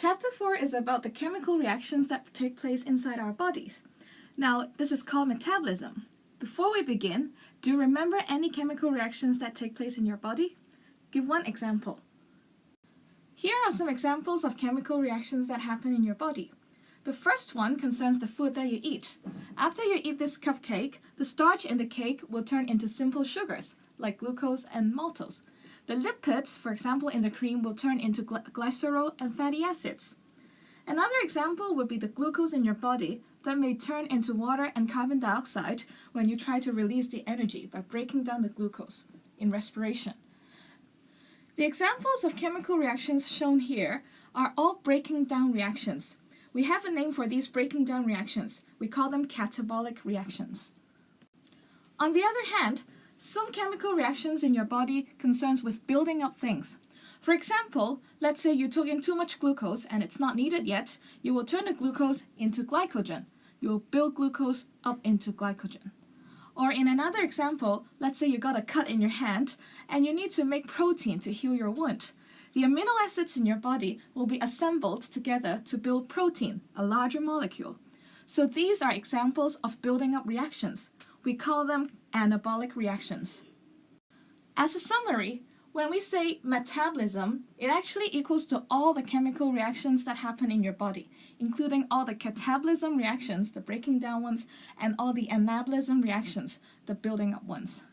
Chapter 4 is about the chemical reactions that take place inside our bodies. Now, this is called metabolism. Before we begin, do you remember any chemical reactions that take place in your body? Give one example. Here are some examples of chemical reactions that happen in your body. The first one concerns the food that you eat. After you eat this cupcake, the starch in the cake will turn into simple sugars, like glucose and maltose. The lipids, for example, in the cream will turn into glycerol and fatty acids. Another example would be the glucose in your body that may turn into water and carbon dioxide when you try to release the energy by breaking down the glucose in respiration. The examples of chemical reactions shown here are all breaking down reactions. We have a name for these breaking down reactions. We call them catabolic reactions. On the other hand, some chemical reactions in your body concerns with building up things. For example, let's say you took in too much glucose and it's not needed yet, you will turn the glucose into glycogen. You will build glucose up into glycogen. Or in another example, let's say you got a cut in your hand and you need to make protein to heal your wound. The amino acids in your body will be assembled together to build protein, a larger molecule. So these are examples of building up reactions. We call them anabolic reactions. As a summary, when we say metabolism, it actually equals to all the chemical reactions that happen in your body, including all the catabolism reactions, the breaking down ones, and all the anabolism reactions, the building up ones.